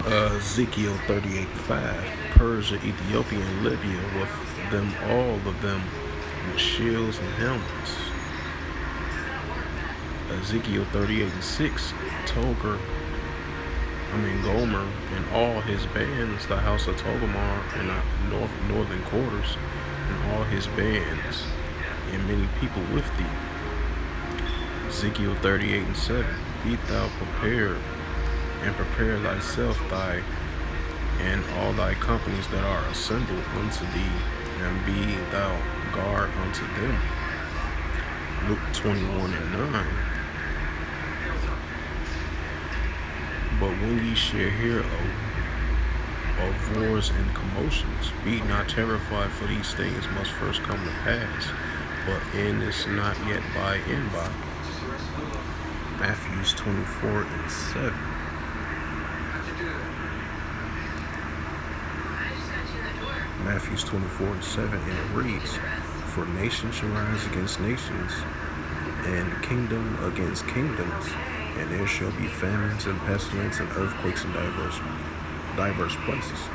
Ezekiel 38:5, Persia, Ethiopia, and Libya, with them all of them with shields and helmets. Ezekiel 38:6, Gomer and all his bands, the house of Togomar and the northern quarters, and all his bands, and many people with thee. Ezekiel 38:7, be thou prepared, and prepare thyself and all thy companies that are assembled unto thee, and be thou guard unto them. Luke 21:9. But when ye shall hear of wars and commotions, be not terrified, for these things must first come to pass, but end is not yet by and by. Matthew 24:7. Matthew 24:7, and it reads, for nation shall rise against nations, and kingdom against kingdoms, and there shall be famines and pestilence and earthquakes in diverse places.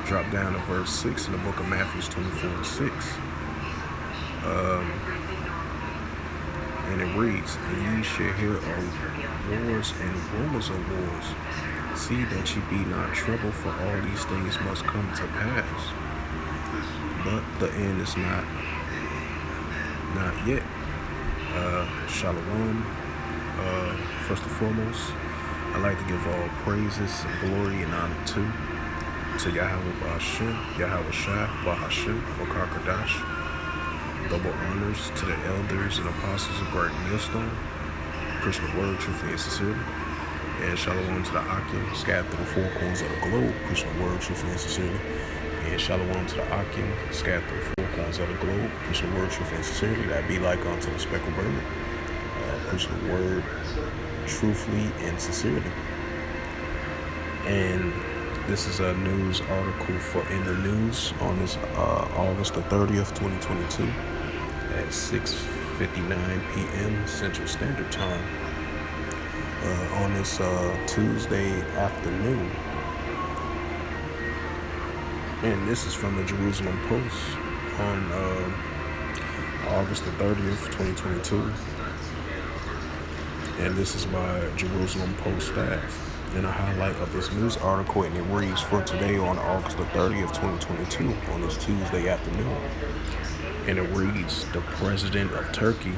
Drop down to verse 6 in the book of Matthew 24:6. And it reads, and ye shall hear of wars and rumors of wars. See that ye be not troubled, for all these things must come to pass, but the end is not yet. Shalom. First and foremost, I'd like to give all praises and glory and honor to Yahweh Ba'Hashem, Yahweh Shai, Ba'Hashem, Bakar Kadash. Double honors to the elders and apostles of Great Millstone, preaching the word, truthfully and sincerely. And shalom to the Akim, scattered through the four corners of the globe, preaching the word, truthfully and sincerely. And shalom to the Akim, scattered through the four corners of the globe, preaching the word, truthfully and sincerely. That be like unto the speckled bird, preaching the word, truthfully and sincerely. And this is a news article in the news on this August the 30th, 2022 at 6:59 p.m. Central Standard Time on this Tuesday afternoon. And this is from the Jerusalem Post on August the 30th, 2022. And this is by Jerusalem Post staff. And a highlight of this news article, and it reads, for today on August the 30th, 2022, on this Tuesday afternoon. And it reads, the president of Turkey,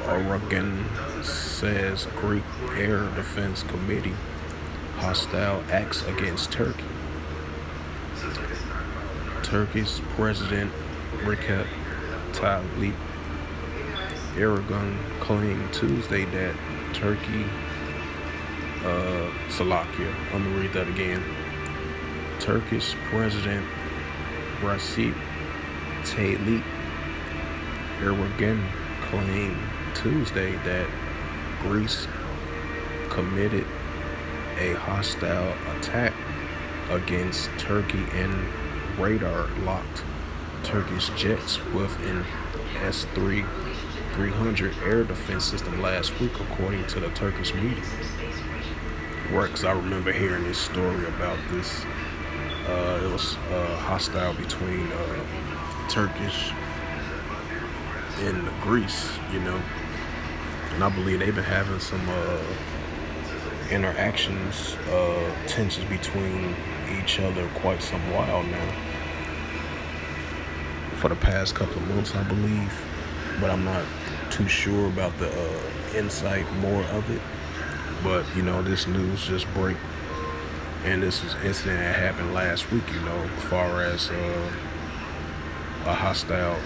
Erdogan, says Greek Air Defense Committee hostile acts against Turkey. Turkey's President Recep Tayyip Erdogan claimed Tuesday that Turkey Slovakia. I'm going to read that again. Turkish President Recep Tayyip Erdogan claimed Tuesday that Greece committed a hostile attack against Turkey and radar-locked Turkish jets with an S-300 air defense system last week, according to the Turkish media. Because I remember hearing this story about this. It was hostile between Turkish and Greece, and I believe they've been having some interactions, tensions between each other quite some while now, for the past couple of months, I believe, but I'm not too sure about the more of it. But, this news just break, and this is an incident that happened last week, as far as a hostile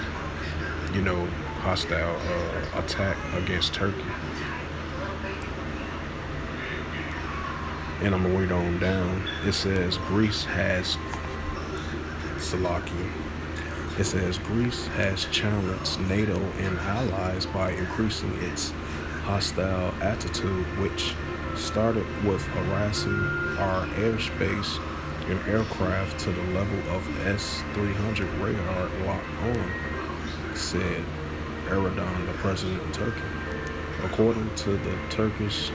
attack against Turkey. And I'm going to read on down. It says Greece has challenged NATO and allies by increasing its hostile attitude, which started with harassing our airspace and aircraft to the level of S-300 radar locked on, said Erdogan, the president of Turkey. According to the Turkish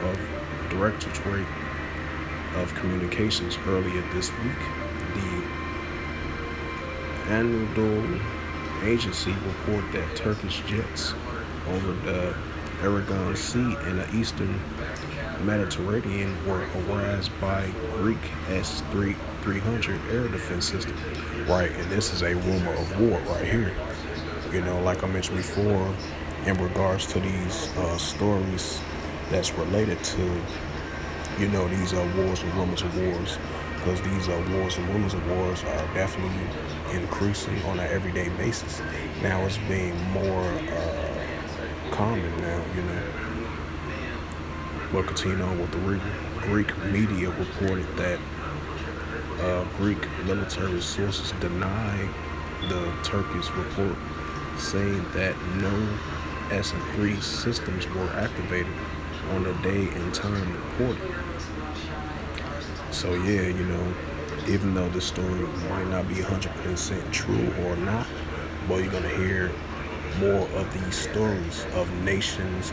of Directorate of Communications earlier this week. The annual agency reported that Turkish jets over the Erdogan Sea in the eastern Mediterranean were harassed by Greek S-300 air defense system. Right, and this is a rumor of war right here. Like I mentioned before, in regards to these stories that's related to, these wars and rumors of wars, because these wars and rumors of wars are definitely increasing on an everyday basis. Now it's being more common now, We'll continue on with the Greek media reported that Greek military sources deny the Turkish report, saying that no S-3 systems were activated on the day and time reported. So yeah, even though this story might not be 100% true or not, but you're gonna hear more of these stories of nations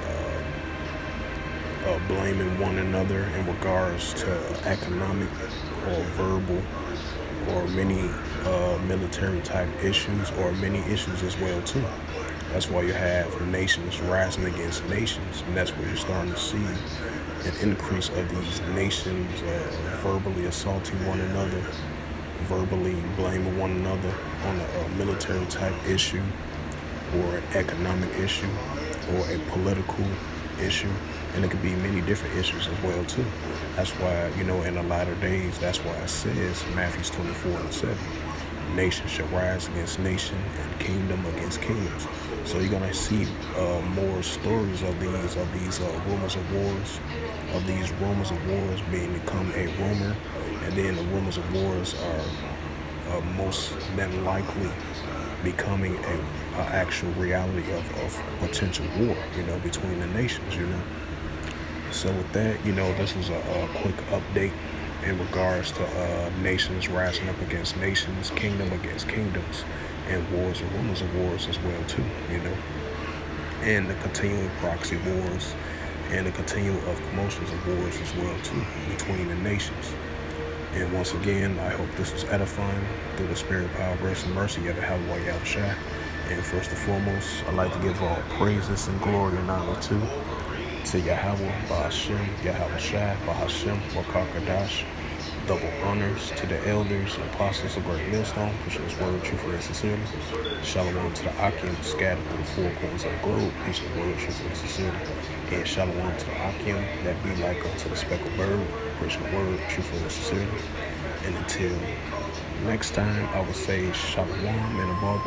blaming one another in regards to economic or verbal or many military type issues, or many issues as well too. That's why you have nations rising against nations, and that's where you're starting to see an increase of these nations verbally assaulting one another, verbally blaming one another on a military type issue, or an economic issue, or a political issue, and it could be many different issues as well too. That's why, in the latter days, that's why it says Matthew 24:7, nation shall rise against nation and kingdom against kingdoms. So you're gonna see more stories of these rumors of wars, being become a rumor, and then the rumors of wars are most than likely becoming a actual reality of potential war, between the nations, So with that, this was a quick update in regards to nations rising up against nations, kingdom against kingdoms, and wars and rumors of wars as well too, and the continuing proxy wars and the continuing of commotions of wars as well too between the nations. And once again, I hope this was edifying through the spirit, power, grace, and mercy of the Yahweh Yahushua. And first and foremost, I'd like to give all praises and glory and honor to Yahweh, Bahashem, Yahushua, Bahashem, Wakakadash. Double honors to the elders and apostles of Great Millstone, pushing this word truthfully and sincerely. Shalom to the Akim scattered through the four corners of the globe, preaching the word truthfully and sincerely. And shalom to the Akim that be like unto the speckled bird, preaching the word truthfully and sincerely. And until next time, I will say shalom and a ball.